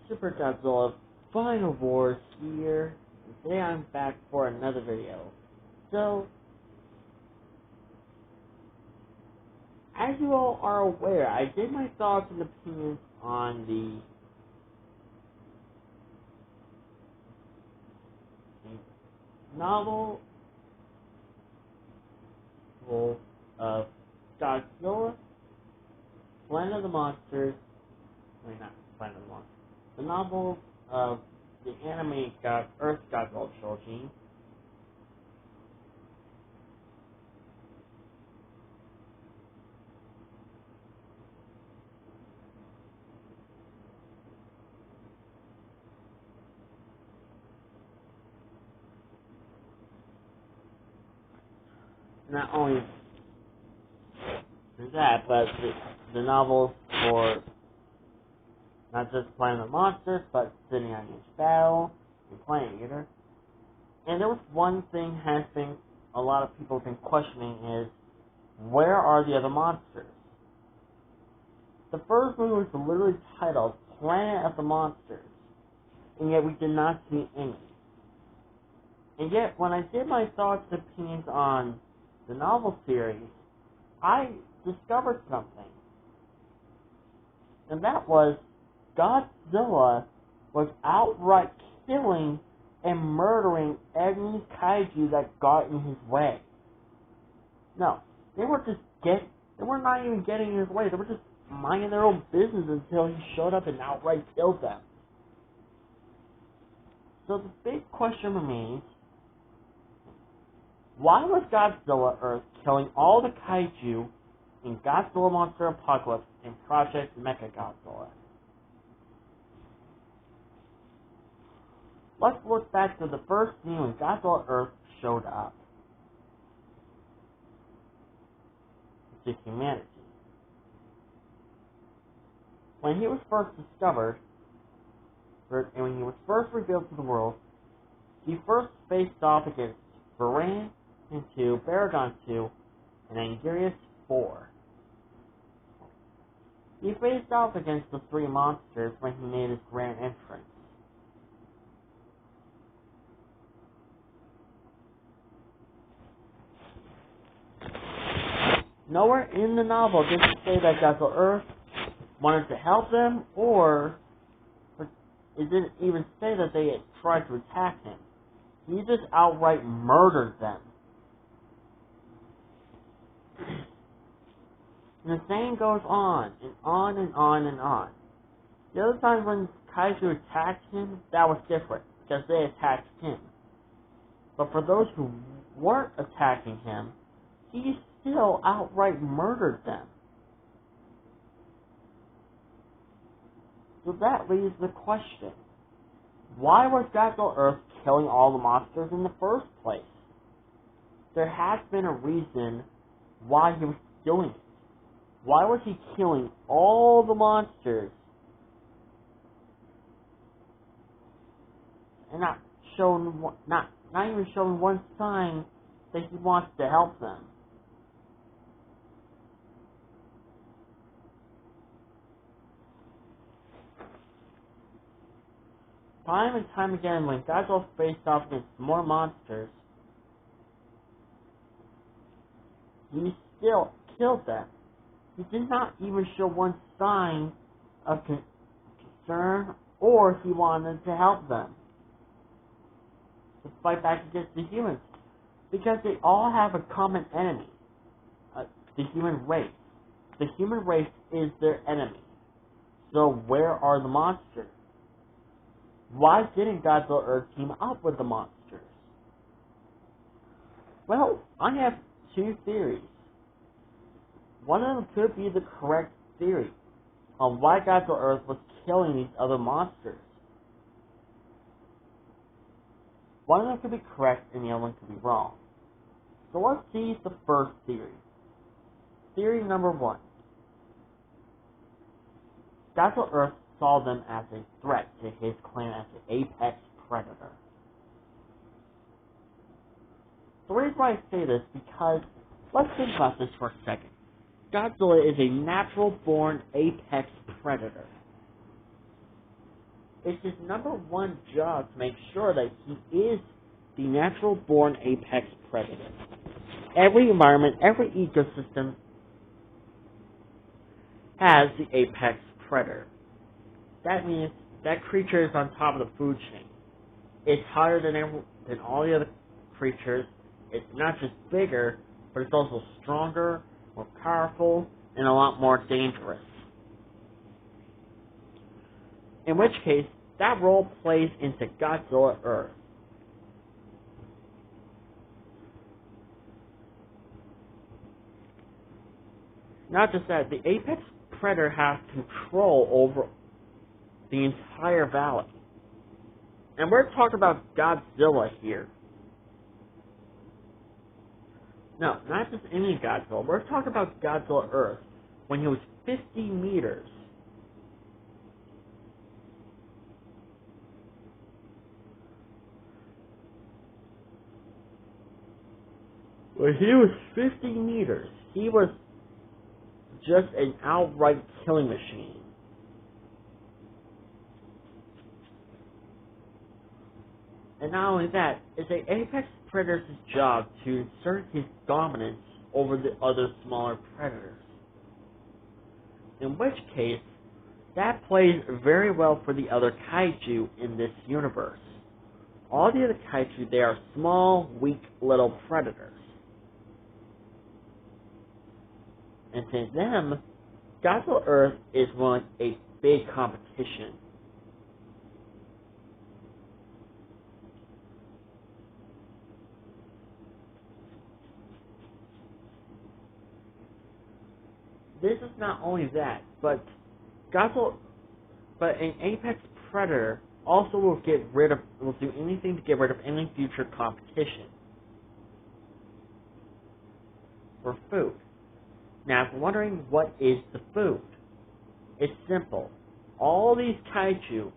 Super Godzilla Final Wars here, and today I'm back for another video. So, as you all are aware, I did my thoughts and opinions on the novel of Godzilla, Planet of the Monsters, not Planet of the Monsters, the novel of the anime Earth Godzilla trilogy. Not only that, but the novels for not just Planet of the Monsters, but Sitting on Each Battle and Planet Eater. And there was one thing a lot of people have been questioning is, where are the other monsters? The first movie was literally titled Planet of the Monsters, and yet we did not see any. And yet, when I did my thoughts and opinions on the novel series, I discovered something. And that was Godzilla was outright killing and murdering any kaiju that got in his way. No, they were not even getting in his way. They were just minding their own business until he showed up and outright killed them. So the big question remains, why was Godzilla Earth killing all the kaiju in Godzilla Monster Apocalypse and Project Mechagodzilla? Let's look back to the first scene when Godzilla Earth showed up to humanity. When he was first discovered, and when he was first revealed to the world, he first faced off against Varan 2, Baragon 2, and Angarius 4. He faced off against the three monsters when he made his grand entrance. Nowhere in the novel does it say that Godzilla Earth wanted to help them, or it didn't even say that they had tried to attack him. He just outright murdered them. And the same goes on, and on and on and on. The other time when kaiju attacked him, that was different, because they attacked him. But for those who weren't attacking him, he still outright murdered them. So that leaves the question, why was Godzilla Earth killing all the monsters in the first place? There has been a reason why he was doing it. Why was he killing all the monsters and not even showing one sign that he wants to help them? Time and time again, when Godzilla faced off against more monsters, he still killed them. He did not even show one sign of concern, or he wanted to help them to fight back against the humans, because they all have a common enemy, the human race. The human race is their enemy. So where are the monsters? Why didn't Godzilla Earth team up with the monsters? Well, I have two theories. One of them could be the correct theory on why Godzilla Earth was killing these other monsters. One of them could be correct and the other one could be wrong. So let's see the first theory. Theory number one. Godzilla Earth saw them as a threat to his clan as an apex predator. The reason why I say this is because, let's think about this for a second. Godzilla is a natural-born apex predator. it's his number one job to make sure that he is the natural-born apex predator. Every environment, every ecosystem has the apex predator. That means that creature is on top of the food chain. It's higher than all the other creatures. It's not just bigger, but it's also stronger, more powerful, and a lot more dangerous. In which case, that role plays into Godzilla Earth. Not just that, the apex predator has control over the entire valley. And we're talking about Godzilla here. No, not just any Godzilla. We're talking about Godzilla Earth when he was 50 meters. When he was 50 meters, he was just an outright killing machine. And not only that, it's the apex predator's job to assert his dominance over the other smaller predators. In which case, that plays very well for the other kaiju in this universe. All the other kaiju, they are small, weak little predators. And to them, Godzilla Earth is one a big competition. This is not only that, but an apex predator also will do anything to get rid of any future competition for food. Now, if you're wondering what is the food, it's simple. All these kaiju,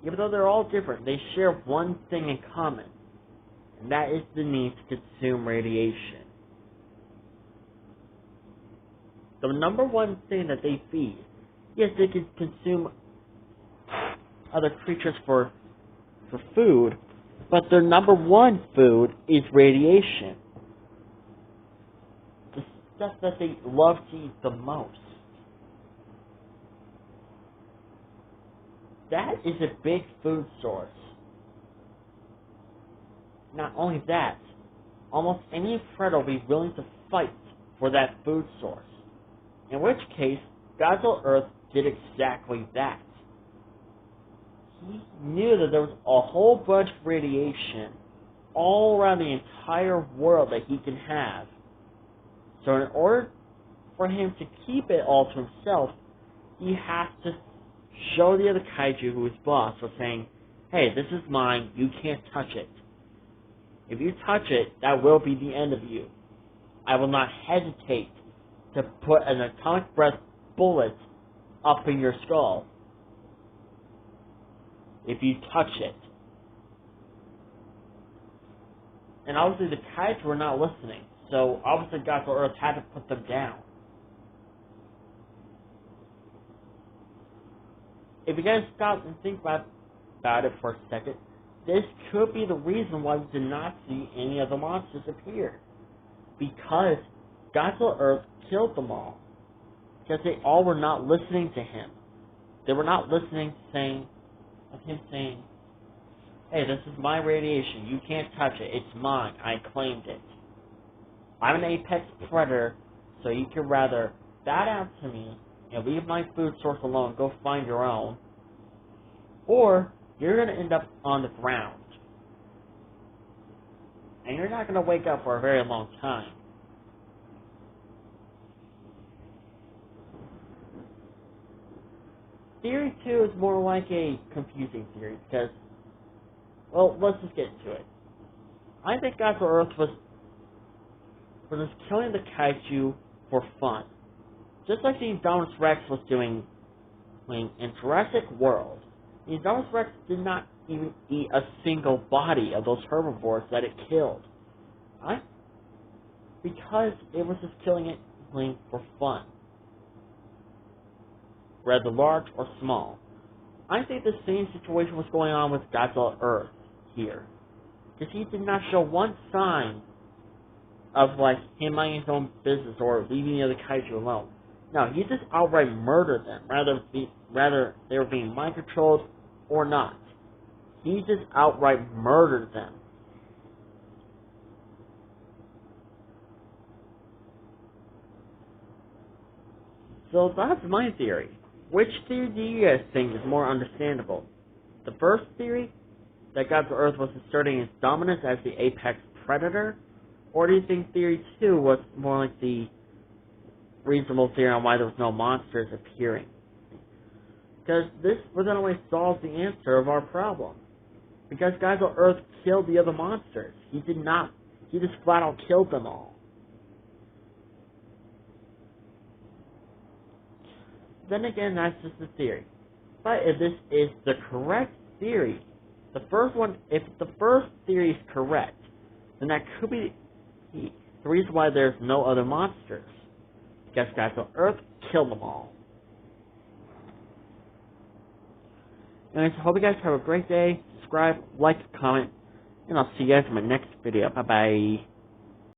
even though they're all different, they share one thing in common, and that is the need to consume radiation. The number one thing that they feed, yes, they can consume other creatures for food, but their number one food is radiation. The stuff that they love to eat the most. That is a big food source. Not only that, almost any predator will be willing to fight for that food source. In which case, Godzilla Earth did exactly that. He knew that there was a whole bunch of radiation all around the entire world that he can have. So in order for him to keep it all to himself, he has to show the other kaiju who is boss was saying, hey, this is mine, you can't touch it. If you touch it, that will be the end of you. I will not hesitate to put an atomic breath bullet up in your skull if you touch it. And obviously the kaiju were not listening, so obviously Godzilla Earth had to put them down. If you guys stop and think about it for a second, this could be the reason why we did not see any of the monsters appear. Because Godzilla Earth killed them all. Because they all were not listening to him. They were not listening to him saying, hey, this is my radiation, you can't touch it, it's mine, I claimed it. I'm an apex predator, so you can rather bow down to me and leave my food source alone, go find your own, or you're going to end up on the ground. And you're not going to wake up for a very long time. Theory 2 is more like a confusing theory because, well, let's just get into it. I think Godzilla Earth was just killing the kaiju for fun. Just like the Indominus Rex was doing in Jurassic World. The Indominus Rex did not even eat a single body of those herbivores that it killed. Because it was just killing it for fun. Whether large or small. I think the same situation was going on with Godzilla Earth here. Because he did not show one sign of, like, him minding his own business or leaving the other kaiju alone. No, he just outright murdered them, rather they were being mind-controlled or not. He just outright murdered them. So that's my theory. Which theory do you guys think is more understandable? The first theory, that Godzilla Earth was asserting its dominance as the apex predator? Or do you think theory 2 was more like the reasonable theory on why there was no monsters appearing? Because this would not only solve the answer of our problem. Because Godzilla Earth killed the other monsters. He did not. He just flat out killed them all. Then again, that's just a theory. But if this is the correct theory, if the first theory is correct, then that could be the reason why there's no other monsters. Because Godzilla Earth killed them all. Anyways, I hope you guys have a great day. Subscribe, like, comment, and I'll see you guys in my next video. Bye-bye.